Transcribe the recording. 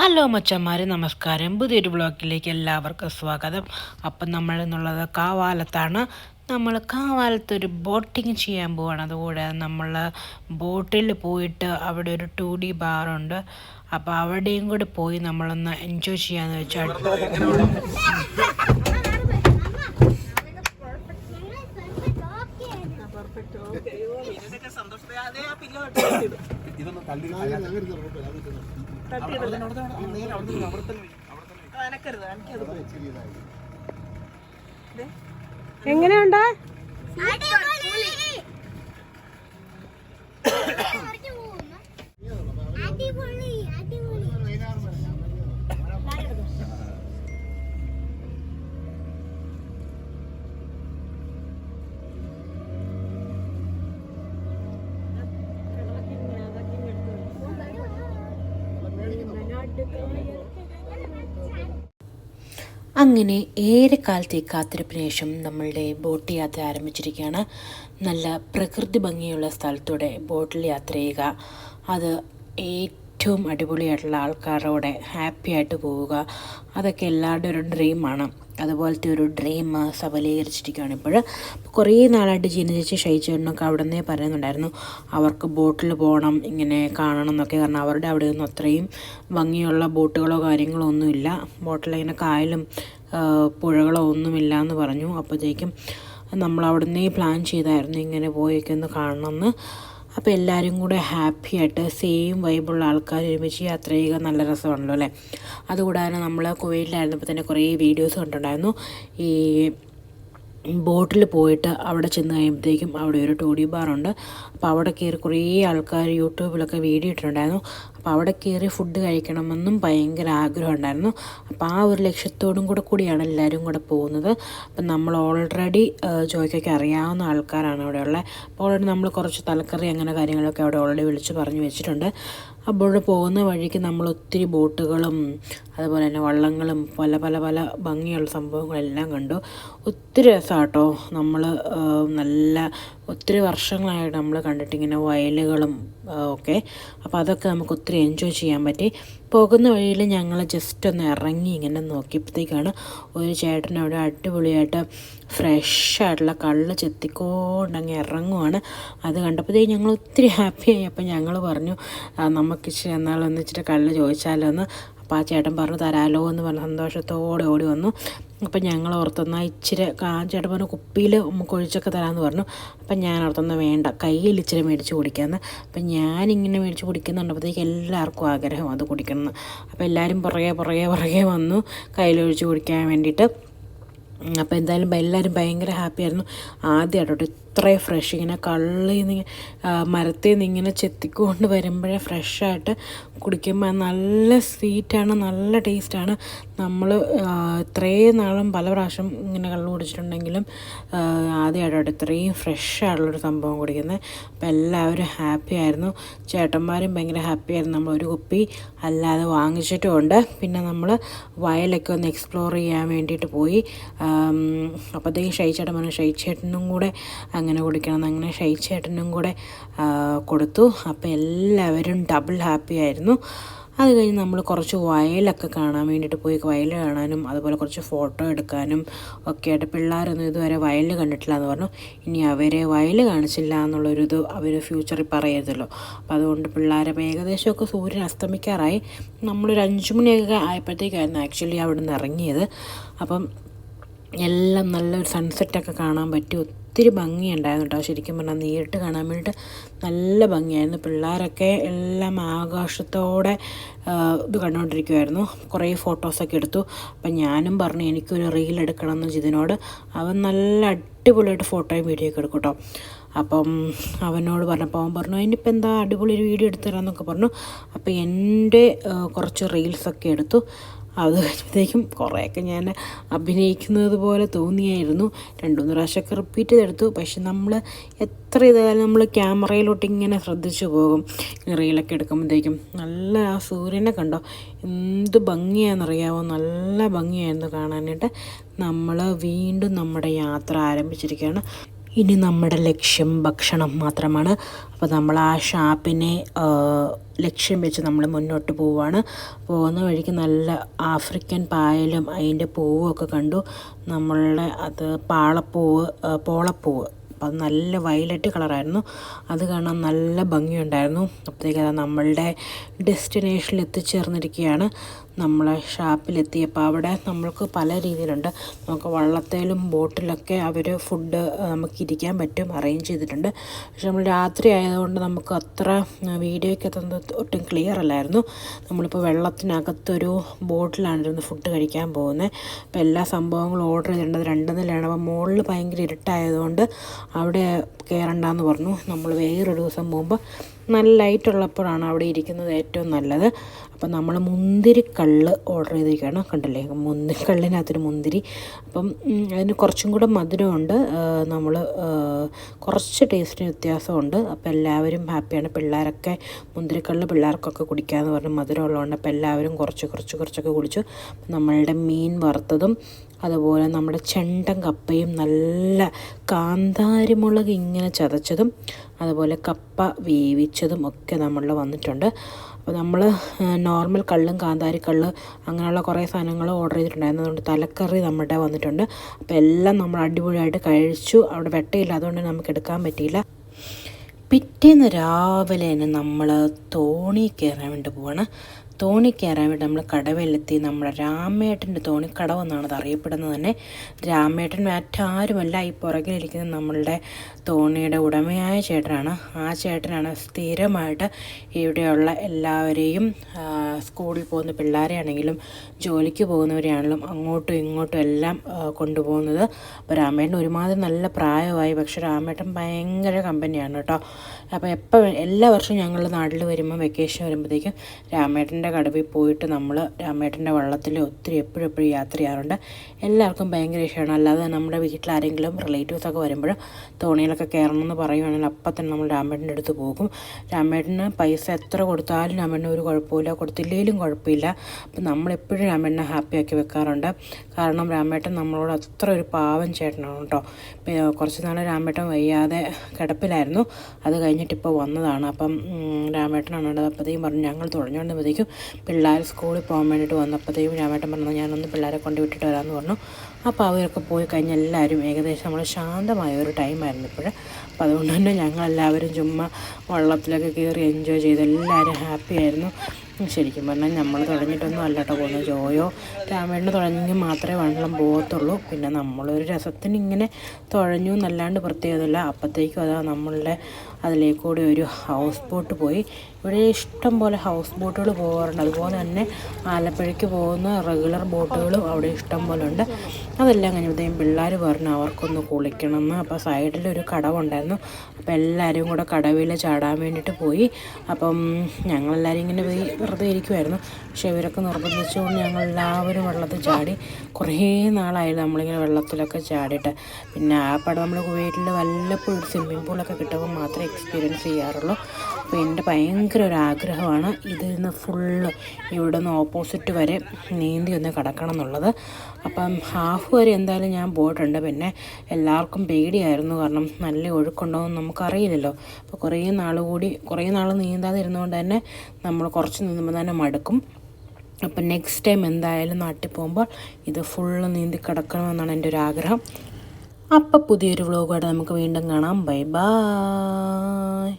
Hello മച്ചന്മാരെ, നമസ്കാരം. പുതിയൊരു ബ്ലോഗിലേക്ക് എല്ലാവർക്കും സ്വാഗതം. അപ്പം നമ്മൾ എന്നുള്ളത് കാവാലത്താണ്. നമ്മൾ കാവാലത്തൊരു ബോട്ടിങ് ചെയ്യാൻ പോവാണ്. അതുകൂടെ നമ്മൾ ബോട്ടിൽ പോയിട്ട് അവിടെ ഒരു 2D ബാറുണ്ട്. അപ്പോൾ അവിടെയും കൂടെ പോയി നമ്മളൊന്ന് എൻജോയ് ചെയ്യാന്ന് വെച്ചാൽ എങ്ങനെയുണ്ട്? അങ്ങനെ ഏറെക്കാലത്തെ കാത്തിരിപ്പിന് ശേഷം നമ്മളുടെ ബോട്ട് യാത്ര ആരംഭിച്ചിരിക്കുകയാണ്. നല്ല പ്രകൃതി ഭംഗിയുള്ള സ്ഥലത്തൂടെ ബോട്ടിൽ യാത്ര ചെയ്യുക, അത് ഏറ്റവും അടിപൊളിയായിട്ടുള്ള ആൾക്കാരോടെ ഹാപ്പി ആയിട്ട് പോവുക, അതൊക്കെ എല്ലാവരുടെയും ഒരു ഡ്രീമാണ്. അതുപോലത്തെ ഒരു ഡ്രീം സഫലീകരിച്ചിരിക്കുകയാണ് ഇപ്പോൾ. കുറേ നാളായിട്ട് ജീനചേച്ചി ഷൈച്ചേട്ടനൊക്കെ അവിടെ നിന്നേ പറയുന്നുണ്ടായിരുന്നു അവർക്ക് ബോട്ടിൽ പോകണം, ഇങ്ങനെ കാണണം എന്നൊക്കെ. കാരണം അവരുടെ അവിടെയൊന്നും അത്രയും ഭംഗിയുള്ള ബോട്ടുകളോ കാര്യങ്ങളോ ഒന്നുമില്ല. ബോട്ടിലിങ്ങനെ കായലും പുഴകളോ ഒന്നുമില്ല എന്ന് പറഞ്ഞു. അപ്പോഴത്തേക്കും നമ്മൾ അവിടെ നിന്നേ പ്ലാൻ ചെയ്തായിരുന്നു ഇങ്ങനെ പോയൊക്കെ ഒന്ന് കാണണമെന്ന്. അപ്പോൾ എല്ലാവരും കൂടെ ഹാപ്പി ആയിട്ട് സെയിം വൈബുള്ള ആൾക്കാർ ഒരുമിച്ച് യാത്ര ചെയ്യുക നല്ല രസമാണല്ലോ അല്ലേ. അതുകൂടാതെ നമ്മൾ കുവൈറ്റിലായിരുന്നപ്പോൾ തന്നെ കുറേ വീഡിയോസ് കണ്ടിട്ടുണ്ടായിരുന്നു. ഈ ബോട്ടിൽ പോയിട്ട് അവിടെ ചെന്ന് കഴിയുമ്പോഴത്തേക്കും അവിടെ ഒരു 2D ബാറുണ്ട്. അപ്പോൾ അവിടെ കയറി കുറേ ആൾക്കാർ യൂട്യൂബിലൊക്കെ വീഡിയോ ഇട്ടിട്ടുണ്ടായിരുന്നു. അപ്പോൾ അവിടെ കയറി ഫുഡ് കഴിക്കണമെന്നും ഭയങ്കര ആഗ്രഹം ഉണ്ടായിരുന്നു. അപ്പോൾ ആ ഒരു ലക്ഷ്യത്തോടും കൂടിയാണ് എല്ലാവരും കൂടെ പോകുന്നത്. അപ്പം നമ്മൾ ഓൾറെഡി ജോയ്ക്കൊക്കെ അറിയാവുന്ന ആൾക്കാരാണ് അവിടെയുള്ളത്. അപ്പോൾ ഓൾറെഡി നമ്മൾ കുറച്ച് തലക്കറി അങ്ങനെ കാര്യങ്ങളൊക്കെ അവിടെ ഓൾറെഡി വിളിച്ച് പറഞ്ഞു വെച്ചിട്ടുണ്ട്. അപ്പോൾ പോകുന്ന വഴിക്ക് നമ്മൾ ഒത്തിരി ബോട്ടുകളും അതുപോലെ തന്നെ വള്ളങ്ങളും പല പല പല ഭംഗിയുള്ള സംഭവങ്ങളെല്ലാം കണ്ടു. ഒത്തിരി രസമാട്ടോ. നമ്മൾ നല്ല ഒത്തിരി വർഷങ്ങളായിട്ട് നമ്മൾ കണ്ടിട്ടിങ്ങനെ വയലുകളും ഒക്കെ. അപ്പോൾ അതൊക്കെ നമുക്ക് ഒത്തിരി എൻജോയ് ചെയ്യാൻ പറ്റി. പോകുന്ന വഴിയിൽ ഞങ്ങൾ ജസ്റ്റ് ഒന്ന് ഇറങ്ങി ഇങ്ങനെ നോക്കിയപ്പോഴത്തേക്കാണ് ഒരു ചേട്ടൻ അവിടെ അടിപൊളിയായിട്ട് ഫ്രഷായിട്ടുള്ള കള്ള് ചെത്തിക്കൊണ്ടങ്ങ് ഇറങ്ങുവാണ്. അത് കണ്ടപ്പോഴത്തേക്ക് ഞങ്ങൾ ഒത്തിരി ഹാപ്പിയായി. അപ്പം ഞങ്ങൾ പറഞ്ഞു നമുക്ക് എന്നാളൊന്നിച്ചിട്ട് കള്ള് ചോദിച്ചാലോ എന്ന്. അപ്പോൾ ആ ചേട്ടൻ പറഞ്ഞു തരാലോ എന്ന് പറഞ്ഞ് സന്തോഷത്തോടെ ഓടി വന്നു. അപ്പം ഞങ്ങൾ ഓർത്തെന്നാൽ ഇച്ചിരി ചേട്ടൻ പറഞ്ഞു കുപ്പിയിൽ നമുക്ക് ഒഴിച്ചൊക്കെ തരാമെന്ന് പറഞ്ഞു. അപ്പം ഞാൻ ഓർത്തെന്നാൽ വേണ്ട, കയ്യിൽ ഇച്ചിരി മേടിച്ച് കുടിക്കാമെന്ന്. അപ്പം ഞാനിങ്ങനെ മേടിച്ച് കുടിക്കുന്നുണ്ടപ്പോഴത്തേക്ക് എല്ലാവർക്കും ആഗ്രഹം അത് കുടിക്കണമെന്ന്. അപ്പോൾ എല്ലാവരും പുറകെ വന്നു കയ്യിലൊഴിച്ച് കുടിക്കാൻ വേണ്ടിയിട്ട്. അപ്പോൾ എന്തായാലും എല്ലാവരും ഭയങ്കര ഹാപ്പിയായിരുന്നു. ആദ്യമായിട്ടോ ഇത്രയും ഫ്രഷ് ഇങ്ങനെ കള്ളിൽ നിന്ന് മരത്തിൽ നിന്ന് ഇങ്ങനെ ചെത്തിക്കൊണ്ട് വരുമ്പോഴേ ഫ്രഷായിട്ട് കുടിക്കുമ്പോൾ നല്ല സ്വീറ്റാണ്, നല്ല ടേസ്റ്റാണ്. നമ്മൾ ഇത്രയും നാളും പല പ്രാവശ്യം ഇങ്ങനെ കള്ള് കുടിച്ചിട്ടുണ്ടെങ്കിലും ആദ്യമായിട്ടോ ഇത്രയും ഫ്രഷായിട്ടുള്ളൊരു സംഭവം കുടിക്കുന്നത്. അപ്പോൾ എല്ലാവരും ഹാപ്പി ആയിരുന്നു. ചേട്ടന്മാരും ഭയങ്കര ഹാപ്പി ആയിരുന്നു. നമ്മൾ ഒരു കുപ്പി അല്ലാതെ വാങ്ങിച്ചിട്ടുമുണ്ട്. പിന്നെ നമ്മൾ വയലൊക്കെ ഒന്ന് എക്സ്പ്ലോർ ചെയ്യാൻ വേണ്ടിയിട്ട് പോയി. അപ്പോഴത്തേക്കും ഷൈച്ചേട്ടൻ പറഞ്ഞു ഷൈച്ചേട്ടനും കൂടെ അങ്ങനെ കുടിക്കണം. അങ്ങനെ ഷൈച്ചേട്ടനും കൂടെ കൊടുത്ു. അപ്പോൾ എല്ലാവരും ഡബിൾ ഹാപ്പി ആയിരുന്നു. അത് കഴിഞ്ഞ് നമ്മൾ കുറച്ച് വയലൊക്കെ കാണാൻ വേണ്ടിയിട്ട് പോയി. വയൽ കാണാനും അതുപോലെ കുറച്ച് ഫോട്ടോ എടുക്കാനും ഒക്കെ ആയിട്ട്. പിള്ളേരൊന്നും ഇതുവരെ വയൽ കണ്ടിട്ടില്ല എന്ന് പറഞ്ഞു. ഇനി അവരെ വയൽ കാണിച്ചില്ല എന്നുള്ളൊരിത് അവർ ഫ്യൂച്ചറിൽ പറയരുതല്ലോ. അപ്പോൾ അതുകൊണ്ട് പിള്ളേരെ ഏകദേശമൊക്കെ സൂര്യൻ അസ്തമിക്കാറായി. നമ്മളൊരു 5 മണിയൊക്കെ ആയപ്പോഴത്തേക്കായിരുന്നു ആക്ച്വലി അവിടെ നിന്ന് ഇറങ്ങിയത്. അപ്പം എല്ലാം നല്ലൊരു സൺസെറ്റൊക്കെ കാണാൻ പറ്റി. ഒത്തിരി ഭംഗിയുണ്ടായിരുന്നു കേട്ടോ. ശരിക്കും പറഞ്ഞാൽ നേരിട്ട് കാണാൻ വേണ്ടിയിട്ട് നല്ല ഭംഗിയായിരുന്നു. പിള്ളേരൊക്കെ എല്ലാം ആകാശത്തോടെ ഇത് കണ്ടുകൊണ്ടിരിക്കുമായിരുന്നു. കുറേ ഫോട്ടോസൊക്കെ എടുത്തു. അപ്പം ഞാനും പറഞ്ഞു എനിക്കൊരു റീൽ എടുക്കണം എന്ന് ജിതിനോട്. അവൻ നല്ല അടിപൊളിയായിട്ട് ഫോട്ടോയും വീഡിയോ ഒക്കെ എടുക്കും കേട്ടോ. അപ്പം അവനോട് പറഞ്ഞപ്പോൾ അവൻ പറഞ്ഞു അതിനിപ്പോൾ എന്താ അടിപൊളി ഒരു വീഡിയോ എടുത്തു തരാമെന്നൊക്കെ പറഞ്ഞു. അപ്പോൾ എൻ്റെ കുറച്ച് റീൽസൊക്കെ എടുത്തു. അത് കഴിഞ്ഞപ്പോഴത്തേക്കും കുറേയൊക്കെ ഞാൻ അഭിനയിക്കുന്നത് പോലെ തോന്നിയായിരുന്നു. 2-3 പ്രാവശ്യമൊക്കെ റിപ്പീറ്റ് ചെയ്തെടുത്തു. പക്ഷെ നമ്മൾ എത്ര ഇതായാലും നമ്മൾ ക്യാമറയിലോട്ട് ഇങ്ങനെ ശ്രദ്ധിച്ചു പോകും. റീലൊക്കെ എടുക്കുമ്പോഴത്തേക്കും നല്ല ആ സൂര്യനെ കണ്ടോ എന്ത് ഭംഗിയാണെന്നറിയാമോ. നല്ല ഭംഗിയായിരുന്നു കാണാനായിട്ട്. നമ്മൾ വീണ്ടും നമ്മുടെ യാത്ര ആരംഭിച്ചിരിക്കുകയാണ്. ഇനി നമ്മുടെ ലക്ഷ്യം ഭക്ഷണം മാത്രമാണ്. അപ്പോൾ നമ്മൾ ആ ഷാപ്പിനെ ലക്ഷ്യം വെച്ച് നമ്മൾ മുന്നോട്ട് പോവുകയാണ്. പോകുന്ന വഴിക്ക് നല്ല ആഫ്രിക്കൻ പായലും അതിൻ്റെ പൂവും ഒക്കെ കണ്ടു. നമ്മളുടെ അത് പോളപ്പൂവ് അപ്പം അത് നല്ല വയലറ്റ് കളറായിരുന്നു. അത് കാണാൻ നല്ല ഭംഗിയുണ്ടായിരുന്നു. അപ്പോഴത്തേക്ക് അത് നമ്മളുടെ ഡെസ്റ്റിനേഷനിൽ എത്തിച്ചേർന്നിരിക്കുകയാണ്. നമ്മളെ ഷാപ്പിലെത്തിയപ്പോൾ അവിടെ നമ്മൾക്ക് പല രീതിയിലുണ്ട്. നമുക്ക് വള്ളത്തേലും ബോട്ടിലൊക്കെ അവർ ഫുഡ് നമുക്ക് ഇരിക്കാൻ പറ്റും, അറേഞ്ച് ചെയ്തിട്ടുണ്ട്. പക്ഷെ നമ്മൾ രാത്രി ആയതുകൊണ്ട് നമുക്ക് അത്ര വീഡിയോയ്ക്ക് എത്തുന്നത് ഒട്ടും ക്ലിയർ അല്ലായിരുന്നു. നമ്മളിപ്പോൾ വെള്ളത്തിനകത്തൊരു ബോട്ടിലാണിരുന്ന് ഫുഡ് കഴിക്കാൻ പോകുന്നത്. അപ്പോൾ എല്ലാ സംഭവങ്ങളും ഓർഡർ ചെയ്തിട്ടുണ്ട്. 2 നിലയാണ്. അപ്പോൾ മുകളിൽ ഭയങ്കര ഇരുട്ടായതുകൊണ്ട് അവിടെ കയറണ്ടെന്ന് പറഞ്ഞു. നമ്മൾ വേറൊരു ദിവസം പോകുമ്പോൾ നല്ല ലൈറ്റുള്ളപ്പോഴാണ് അവിടെ ഇരിക്കുന്നത് ഏറ്റവും നല്ലത്. അപ്പം നമ്മൾ മുന്തിരിക്കള്ള് ഓർഡർ ചെയ്തിരിക്കുകയാണ്. കണ്ടില്ലേ, മുന്തിരിക്കള്ളിനകത്തൊരു മുന്തിരി. അപ്പം അതിന് കുറച്ചും കൂടെ മധുരമുണ്ട്. നമ്മൾ കുറച്ച് ടേസ്റ്റിന് വ്യത്യാസമുണ്ട്. അപ്പോൾ എല്ലാവരും ഹാപ്പിയാണ്. പിള്ളേരൊക്കെ മുന്തിരിക്കള്ള് പിള്ളേർക്കൊക്കെ കുടിക്കാമെന്ന് പറഞ്ഞ് മധുരമുള്ളതുകൊണ്ട് അപ്പോൾ എല്ലാവരും കുറച്ചൊക്കെ കുടിച്ചു. നമ്മളുടെ മീൻ വറുത്തതും അതുപോലെ നമ്മുടെ ചെണ്ടൻ കപ്പയും നല്ല കാന്താരിമുളക് ഇങ്ങനെ ചതച്ചതും അതുപോലെ കപ്പ വേവിച്ചതും ഒക്കെ നമ്മളിൽ വന്നിട്ടുണ്ട്. അപ്പോൾ നമ്മൾ നോർമൽ കള്ളും കാന്താരിക്കള്ള് അങ്ങനെയുള്ള കുറേ സാധനങ്ങൾ ഓർഡർ ചെയ്തിട്ടുണ്ടായിരുന്നു. അതുകൊണ്ട് തലക്കറി നമ്മുടെ വന്നിട്ടുണ്ട്. അപ്പോൾ എല്ലാം നമ്മൾ അടിപൊളിയായിട്ട് കഴിച്ചു. അവിടെ വെട്ടയില്ല, അതുകൊണ്ട് നമുക്ക് എടുക്കാൻ പറ്റിയില്ല. പിറ്റേന്ന് രാവിലെ തന്നെ നമ്മൾ തോണി കയറാൻ വേണ്ടി പോവാണ്. തോണി കയറാൻ വേണ്ടി നമ്മൾ കടവിലെത്തി. നമ്മുടെ രാമേട്ടൻ്റെ തോണിക്കടവ് എന്നാണ് അത് അറിയപ്പെടുന്നത് തന്നെ. രാമേട്ടൻ മറ്റാരുമല്ല, ഈ പുറകിലിരിക്കുന്നത് നമ്മളുടെ തോണിയുടെ ഉടമയായ ചേട്ടനാണ്. ആ ചേട്ടനാണ് സ്ഥിരമായിട്ട് ഇവിടെയുള്ള എല്ലാവരെയും സ്കൂളിൽ പോകുന്ന പിള്ളേരെയാണെങ്കിലും ജോലിക്ക് പോകുന്നവരെയാണെങ്കിലും അങ്ങോട്ടും ഇങ്ങോട്ടും എല്ലാം കൊണ്ടുപോകുന്നത്. അപ്പോൾ രാമേട്ടൻ ഒരുമാതിരി നല്ല പ്രായമായി, പക്ഷെ രാമേട്ടൻ ഭയങ്കര കമ്പനിയാണ് കേട്ടോ. അപ്പോൾ എല്ലാ വർഷവും ഞങ്ങൾ നാട്ടിൽ വരുമ്പോൾ വെക്കേഷൻ വരുമ്പോഴത്തേക്കും രാമേട്ടൻ്റെ കടവിൽ പോയിട്ട് നമ്മൾ രാമേട്ടൻ്റെ വള്ളത്തിൽ ഒത്തിരി എപ്പോഴും യാത്ര ചെയ്യാറുണ്ട്. എല്ലാവർക്കും ഭയങ്കര ഇഷ്ടമാണ്. അല്ലാതെ നമ്മുടെ വീട്ടിലാരെങ്കിലും റിലേറ്റീവ്സൊക്കെ വരുമ്പോൾ തോണിയിലൊക്കെ കയറണമെന്ന് പറയുവാണെങ്കിൽ അപ്പം തന്നെ നമ്മൾ രാമേട്ടൻ്റെ അടുത്ത് പോകും. രാമേട്ടന് പൈസ എത്ര കൊടുത്താലും രാമേട്ടന് ഒരു കുഴപ്പമില്ല, കൊടുത്തില്ലെങ്കിലും കുഴപ്പമില്ല. അപ്പം നമ്മളെപ്പോഴും രാമേട്ടനെ ഹാപ്പിയാക്കി വെക്കാറുണ്ട്. കാരണം രാമേട്ടൻ നമ്മളോട് അത്ര ഒരു പാവം ചേട്ടനാണ് കേട്ടോ. കുറച്ച് നാൾ രാമേട്ടൻ വയ്യാതെ കിടപ്പിലായിരുന്നു. അത് കഴിഞ്ഞിട്ടിപ്പോൾ വന്നതാണ്. അപ്പം രാമേട്ടനാണ് അപ്പോഴത്തേക്കും പറഞ്ഞു ഞങ്ങൾ തുടങ്ങിക്കൊണ്ടുമ്പോഴത്തേക്കും പിള്ളേർ സ്കൂളിൽ പോകാൻ വേണ്ടിയിട്ട് വന്നപ്പോഴത്തേക്കും രാമേട്ടൻ പറഞ്ഞു ഞാനൊന്ന് പിള്ളേരെ കൊണ്ട് വിട്ടിട്ട് വരാമെന്ന് പറഞ്ഞു. അപ്പോൾ അവരൊക്കെ പോയി കഴിഞ്ഞ് എല്ലാവരും ഏകദേശം നമ്മൾ ശാന്തമായ ഒരു ടൈമായിരുന്നു ഇപ്പോഴും. അപ്പോൾ അതുകൊണ്ട് തന്നെ ഞങ്ങളെല്ലാവരും ചുമ്മാ വള്ളത്തിലൊക്കെ കയറി എൻജോയ് ചെയ്ത് എല്ലാവരും ഹാപ്പി ആയിരുന്നു. ശരിക്കും പറഞ്ഞാൽ നമ്മൾ തുടങ്ങിയിട്ടൊന്നും അല്ല കേട്ടോ പോകുന്നത്. ജോയോ രാമേട്ടന് തുടങ്ങിയെങ്കിൽ മാത്രമേ വള്ളം പോകത്തുള്ളൂ. പിന്നെ നമ്മളൊരു രസത്തിന് ഇങ്ങനെ തുഴഞ്ഞു എന്നല്ലാണ്ട് പ്രത്യേകതയില്ല. അപ്പോഴത്തേക്കും അതാ നമ്മളുടെ അതിലേക്കൂടി ഒരു ഹൗസ് ബോട്ട് പോയി. ഇവിടെ ഇഷ്ടം പോലെ ഹൗസ് ബോട്ടുകൾ പോകാറുണ്ട്. അതുപോലെ തന്നെ ആലപ്പുഴയ്ക്ക് പോകുന്ന റെഗുലർ ബോട്ടുകളും അവിടെ ഇഷ്ടം പോലെ ഉണ്ട്. അതെല്ലാം കഴിഞ്ഞപ്പോഴത്തേക്കും പിള്ളേർ പറഞ്ഞു അവർക്കൊന്ന് കുളിക്കണമെന്ന്. അപ്പോൾ സൈഡിലൊരു കടവുണ്ടായിരുന്നു. അപ്പോൾ എല്ലാവരും കൂടെ കടവിൽ ചാടാൻ വേണ്ടിയിട്ട് പോയി. അപ്പം ഞങ്ങളെല്ലാവരും ഇങ്ങനെ പോയി വെറുതെ ഇരിക്കുമായിരുന്നു. പക്ഷേ ഇവരൊക്കെ നിർബന്ധിച്ചുകൊണ്ട് ഞങ്ങളെല്ലാവരും വെള്ളത്തിൽ ചാടി. കുറേ നാളായിരുന്നു നമ്മളിങ്ങനെ വെള്ളത്തിലൊക്കെ ചാടിയിട്ട്. പിന്നെ ആ പടം നമ്മൾ വീട്ടിൽ വല്ലപ്പോഴും സ്വിമ്മിംഗ് പൂളൊക്കെ കിട്ടുമ്പോൾ മാത്രമേ എക്സ്പീരിയൻസ് ചെയ്യാറുള്ളൂ. അപ്പോൾ എൻ്റെ ഭയങ്കര ഒരു ആഗ്രഹമാണ് ഇതിൽ നിന്ന് ഫുള്ള് ഇവിടെ നിന്ന് ഓപ്പോസിറ്റ് വരെ നീന്തി ഒന്ന് കിടക്കണം എന്നുള്ളത്. അപ്പം ഹാഫ് വരെ എന്തായാലും ഞാൻ പോയിട്ടുണ്ട്. പിന്നെ എല്ലാവർക്കും പേടിയായിരുന്നു, കാരണം നല്ല ഒഴുക്കുണ്ടോ എന്ന് നമുക്കറിയില്ലല്ലോ. അപ്പോൾ കുറേ നാൾ നീന്താതെ ഇരുന്നുകൊണ്ട് തന്നെ നമ്മൾ കുറച്ച് നീന്തുമ്പോൾ തന്നെ മടുക്കും. അപ്പം നെക്സ്റ്റ് ടൈം എന്തായാലും നാട്ടിൽ പോകുമ്പോൾ ഇത് ഫുള്ള് നീന്തി കിടക്കണമെന്നാണ് എൻ്റെ ഒരു ആഗ്രഹം. അപ്പോൾ പുതിയൊരു വ്ളോഗായിട്ട് നമുക്ക് വീണ്ടും കാണാം. Bye bye.